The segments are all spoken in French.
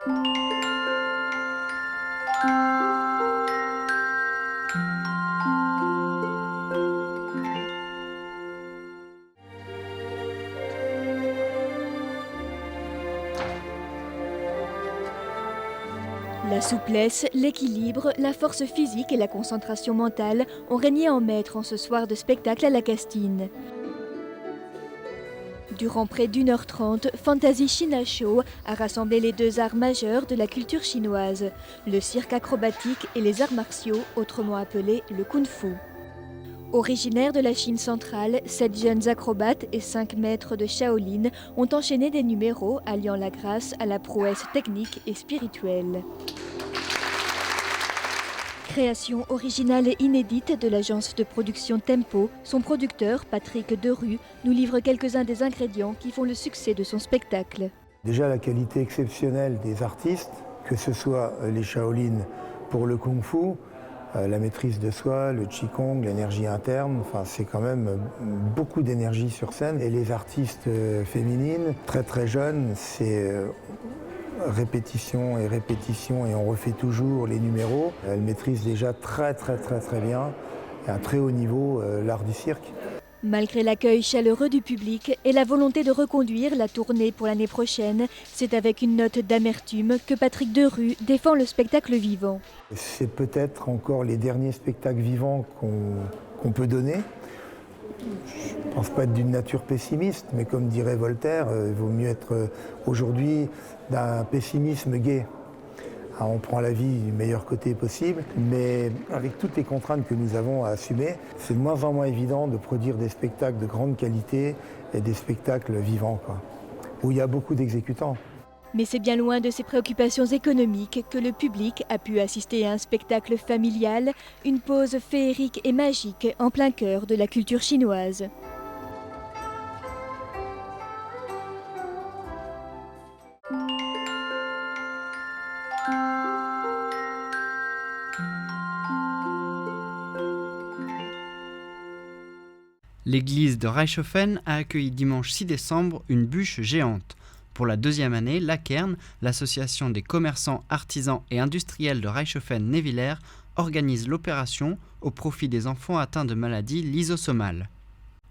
La souplesse, l'équilibre, la force physique et la concentration mentale ont régné en maître en ce soir de spectacle à la Castine. Durant près d'1h30, Fantasy China Show a rassemblé les deux arts majeurs de la culture chinoise, le cirque acrobatique et les arts martiaux, autrement appelés le kung-fu. Originaires de la Chine centrale, 7 jeunes acrobates et 5 maîtres de Shaolin ont enchaîné des numéros alliant la grâce à la prouesse technique et spirituelle. Création originale et inédite de l'agence de production Tempo, son producteur, Patrick Derue, nous livre quelques-uns des ingrédients qui font le succès de son spectacle. Déjà la qualité exceptionnelle des artistes, que ce soit les Shaolin pour le Kung Fu, la maîtrise de soi, le Qigong, l'énergie interne, enfin, c'est quand même beaucoup d'énergie sur scène. Et les artistes féminines, très très jeunes, c'est répétition et on refait toujours les numéros. Elles maîtrisent déjà très bien, et à un très haut niveau, l'art du cirque. Malgré l'accueil chaleureux du public et la volonté de reconduire la tournée pour l'année prochaine, c'est avec une note d'amertume que Patrick Derue défend le spectacle vivant. C'est peut-être encore les derniers spectacles vivants qu'on peut donner. Je ne pense pas être d'une nature pessimiste, mais comme dirait Voltaire, il vaut mieux être aujourd'hui d'un pessimisme gai. On prend la vie du meilleur côté possible, mais avec toutes les contraintes que nous avons à assumer, c'est de moins en moins évident de produire des spectacles de grande qualité et des spectacles vivants, où il y a beaucoup d'exécutants. Mais c'est bien loin de ses préoccupations économiques que le public a pu assister à un spectacle familial, une pause féerique et magique en plein cœur de la culture chinoise. L'église de Reichshofen a accueilli dimanche 6 décembre une bûche géante. Pour la deuxième année, l'ACERN, l'association des commerçants, artisans et industriels de Reichshofen-Névillers, organise l'opération au profit des enfants atteints de maladies lysosomales.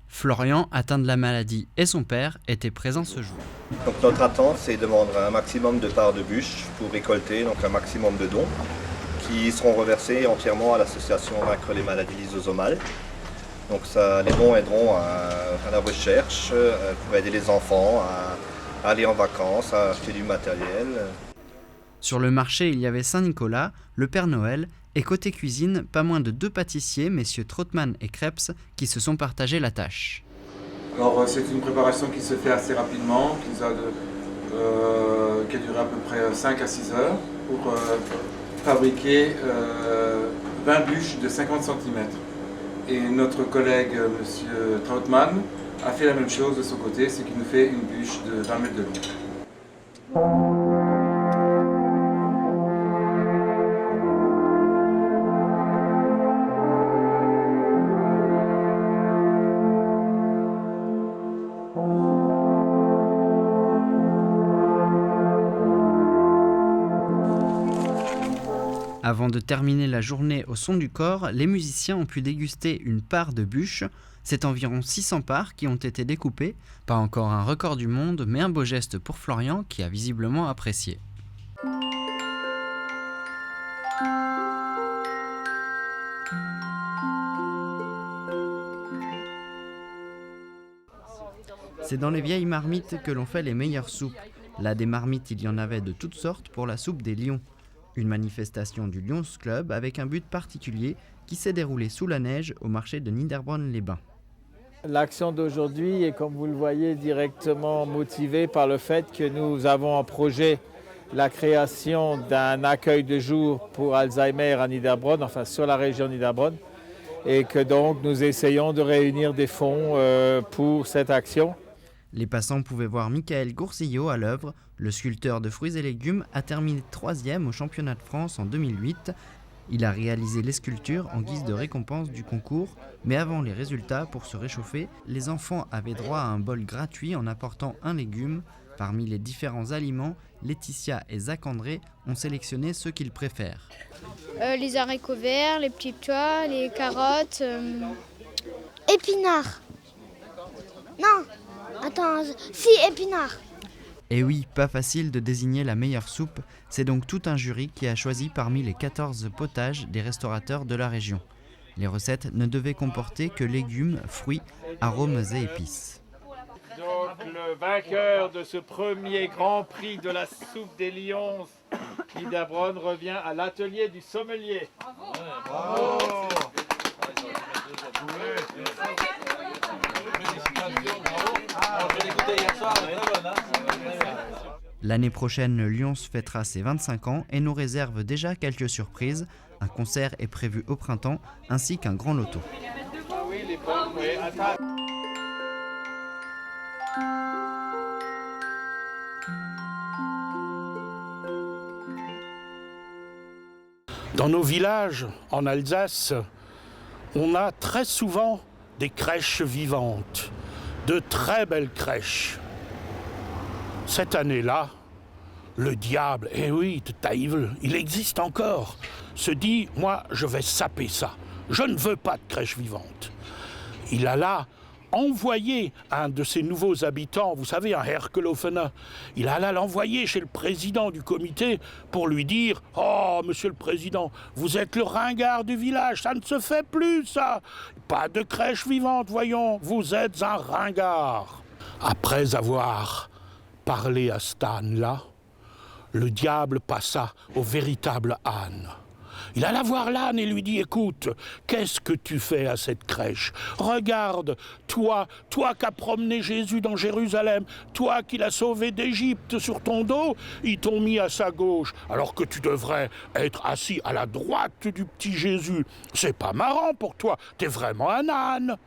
Florian, atteint de la maladie, et son père étaient présents ce jour. Donc notre attente, c'est de vendre un maximum de parts de bûches pour récolter donc un maximum de dons qui seront reversés entièrement à l'association Vaincre les maladies lysosomales. Donc les dons aideront à la recherche, pour aider les enfants à aller en vacances, à acheter du matériel. Sur le marché, il y avait Saint-Nicolas, le Père Noël, et côté cuisine, pas moins de 2 pâtissiers, messieurs Trottmann et Krebs, qui se sont partagés la tâche. Alors c'est une préparation qui se fait assez rapidement, qui a duré à peu près 5 à 6 heures pour fabriquer 20 bûches de 50 cm. Et notre collègue, monsieur Trottmann, a fait la même chose de son côté, c'est qu'il nous fait une bûche de 20 mètres de long. Avant de terminer la journée au son du corps, les musiciens ont pu déguster une part de bûche. C'est environ 600 parts qui ont été découpées. Pas encore un record du monde, mais un beau geste pour Florian qui a visiblement apprécié. C'est dans les vieilles marmites que l'on fait les meilleures soupes. Là, des marmites, il y en avait de toutes sortes pour la soupe des lions. Une manifestation du Lions Club avec un but particulier qui s'est déroulé sous la neige au marché de Niederbronn-les-Bains. L'action d'aujourd'hui est, comme vous le voyez, directement motivée par le fait que nous avons en projet la création d'un accueil de jour pour Alzheimer à Niederbronn, enfin sur la région Niederbronn, et que donc nous essayons de réunir des fonds pour cette action. Les passants pouvaient voir Michael Gourcillot à l'œuvre. Le sculpteur de fruits et légumes a terminé 3e au championnat de France en 2008. Il a réalisé les sculptures en guise de récompense du concours, mais avant les résultats, pour se réchauffer, les enfants avaient droit à un bol gratuit en apportant un légume. Parmi les différents aliments, Laetitia et Zach-André ont sélectionné ceux qu'ils préfèrent. Les haricots verts, les petits pois, les carottes. Épinards. Non, attends, si, épinards. Et oui, pas facile de désigner la meilleure soupe, c'est donc tout un jury qui a choisi parmi les 14 potages des restaurateurs de la région. Les recettes ne devaient comporter que légumes, fruits, arômes et épices. Donc le vainqueur de ce premier Grand Prix de la soupe des Lions, Ida Braun, revient à l'atelier du sommelier. Bravo. L'année prochaine, Lyons fêtera ses 25 ans et nous réserve déjà quelques surprises. Un concert est prévu au printemps, ainsi qu'un grand loto. Dans nos villages, en Alsace, on a très souvent des crèches vivantes, de très belles crèches. Cette année-là, le diable, eh oui, Teufel, il existe encore, se dit, moi, je vais saper ça. Je ne veux pas de crèche vivante. Il a là envoyé un de ses nouveaux habitants, vous savez, un Herkelhofener, il a là l'envoyé chez le président du comité pour lui dire « Oh, monsieur le président, vous êtes le ringard du village, ça ne se fait plus, ça. Pas de crèche vivante, voyons, vous êtes un ringard. » Après avoir parlé à Stan, là, le diable passa au véritable âne. Il alla voir l'âne et lui dit « Écoute, qu'est-ce que tu fais à cette crèche? Regarde, toi qui as promené Jésus dans Jérusalem, toi qui l'as sauvé d'Égypte sur ton dos, ils t'ont mis à sa gauche, alors que tu devrais être assis à la droite du petit Jésus. C'est pas marrant pour toi, t'es vraiment un âne. »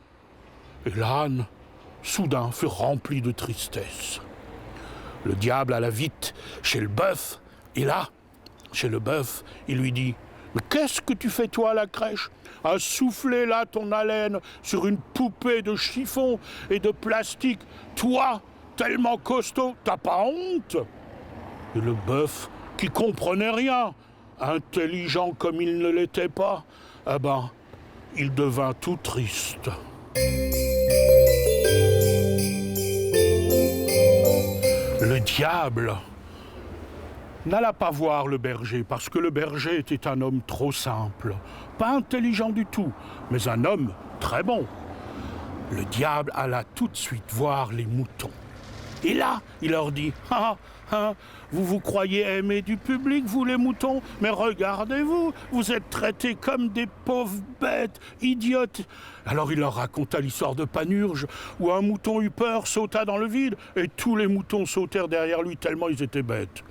Et l'âne, soudain, fut rempli de tristesse. Le diable alla vite chez le bœuf, et là, chez le bœuf, il lui dit « Mais qu'est-ce que tu fais toi à la crèche? À souffler là ton haleine sur une poupée de chiffon et de plastique, toi, tellement costaud, t'as pas honte ?» Et le bœuf, qui comprenait rien, intelligent comme il ne l'était pas, eh ben, il devint tout triste. Le diable n'alla pas voir le berger, parce que le berger était un homme trop simple, pas intelligent du tout, mais un homme très bon. Le diable alla tout de suite voir les moutons. Et là, il leur dit « Ah, ah, vous vous croyez aimer du public, vous les moutons? Mais regardez-vous, vous êtes traités comme des pauvres bêtes, idiotes. » Alors il leur raconta l'histoire de Panurge, où un mouton eut peur, sauta dans le vide, et tous les moutons sautèrent derrière lui tellement ils étaient bêtes.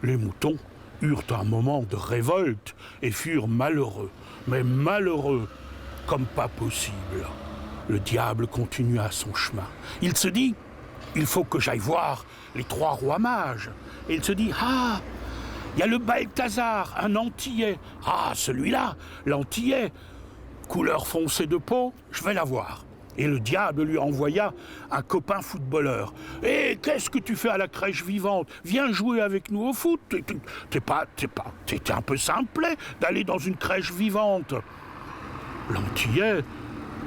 Les moutons eurent un moment de révolte et furent malheureux, mais malheureux comme pas possible. Le diable continua son chemin. Il se dit « Il faut que j'aille voir les 3 rois mages. » Et il se dit « Ah, il y a le Balthazar, un Antillais. Ah, celui-là, l'Antillais, couleur foncée de peau, je vais la voir. » Et le diable lui envoya un copain footballeur. « Hé, qu'est-ce que tu fais à la crèche vivante? Viens jouer avec nous au foot. T'es un peu simplet d'aller dans une crèche vivante. » L'Antillais,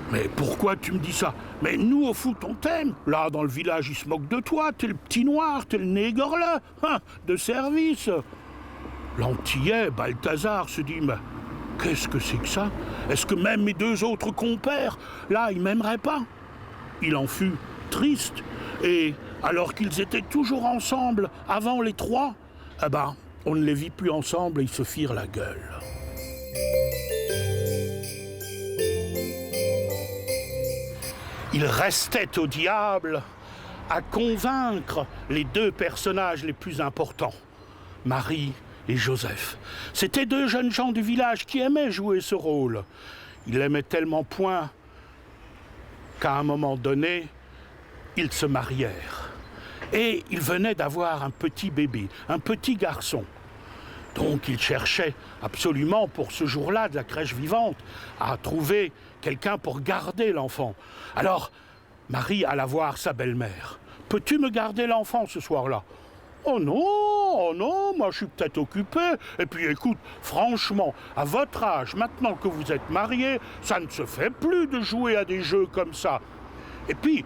« Mais pourquoi tu me dis ça? Mais nous, au foot, on t'aime. Là, dans le village, ils se moquent de toi. T'es le petit noir, t'es le nègre là, hein, de service. » L'Antillais, Balthazar, se dit « Mais qu'est-ce que c'est que ça? Est-ce que même mes 2 autres compères, là, ils m'aimeraient pas ?» Il en fut triste. Et alors qu'ils étaient toujours ensemble, avant les 3, eh ben, on ne les vit plus ensemble et ils se firent la gueule. Il restait au diable à convaincre les 2 personnages les plus importants, Marie et Joseph. C'étaient 2 jeunes gens du village qui aimaient jouer ce rôle. Ils l'aimaient tellement point qu'à un moment donné, ils se marièrent. Et ils venaient d'avoir un petit bébé, un petit garçon. Donc ils cherchaient absolument pour ce jour-là de la crèche vivante à trouver quelqu'un pour garder l'enfant. Alors Marie alla voir sa belle-mère peux-tu me garder l'enfant ce soir-là? Oh non, moi je suis peut-être occupé. Et puis écoute, franchement, à votre âge, maintenant que vous êtes mariés, ça ne se fait plus de jouer à des jeux comme ça. Et puis,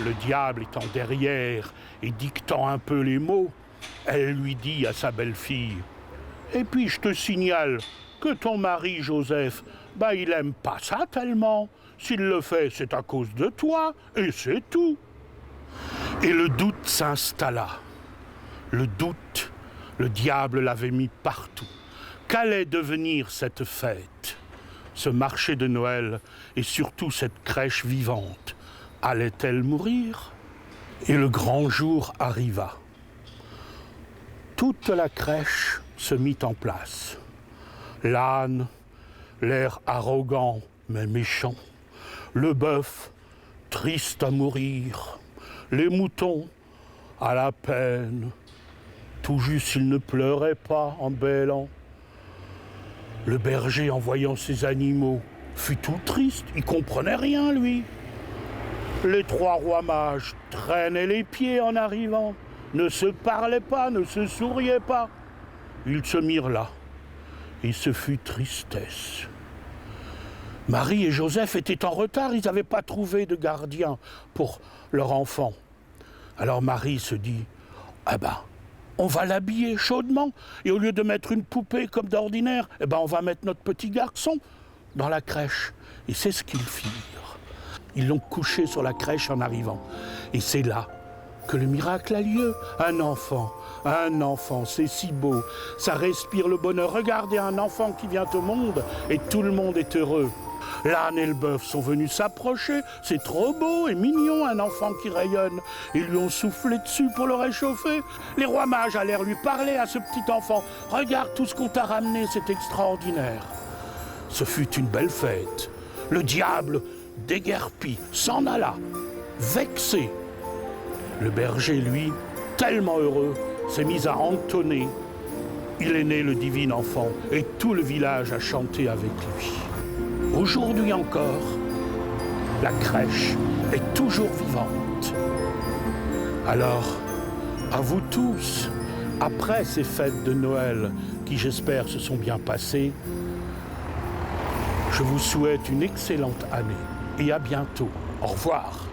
le diable étant derrière et dictant un peu les mots, elle lui dit à sa belle-fille: et puis je te signale que ton mari Joseph, il aime pas ça tellement. S'il le fait, c'est à cause de toi, et c'est tout. Et le doute s'installa. Le doute, le diable l'avait mis partout. Qu'allait devenir cette fête, ce marché de Noël et surtout cette crèche vivante? Allait-elle mourir? Et le grand jour arriva. Toute la crèche se mit en place. L'âne, l'air arrogant mais méchant. Le bœuf, triste à mourir. Les moutons, à la peine. Tout juste il ne pleurait pas en bêlant. Le berger, en voyant ses animaux, fut tout triste. Il comprenait rien, lui. Les 3 rois mages traînaient les pieds en arrivant, ne se parlaient pas, ne se souriaient pas. Ils se mirent là, et ce fut tristesse. Marie et Joseph étaient en retard, ils n'avaient pas trouvé de gardien pour leur enfant. Alors Marie se dit: on va l'habiller chaudement, et au lieu de mettre une poupée comme d'ordinaire, on va mettre notre petit garçon dans la crèche. Et c'est ce qu'ils firent. Ils l'ont couché sur la crèche en arrivant. Et c'est là que le miracle a lieu. Un enfant, c'est si beau. Ça respire le bonheur. Regardez un enfant qui vient au monde et tout le monde est heureux. L'âne et le bœuf sont venus s'approcher. C'est trop beau et mignon, un enfant qui rayonne. Ils lui ont soufflé dessus pour le réchauffer. Les rois mages allèrent lui parler à ce petit enfant. Regarde tout ce qu'on t'a ramené, c'est extraordinaire. Ce fut une belle fête. Le diable déguerpit, s'en alla, vexé. Le berger, lui, tellement heureux, s'est mis à entonner. Il est né le divin enfant et tout le village a chanté avec lui. Aujourd'hui encore, la crèche est toujours vivante. Alors, à vous tous, après ces fêtes de Noël qui, j'espère, se sont bien passées, je vous souhaite une excellente année et à bientôt. Au revoir.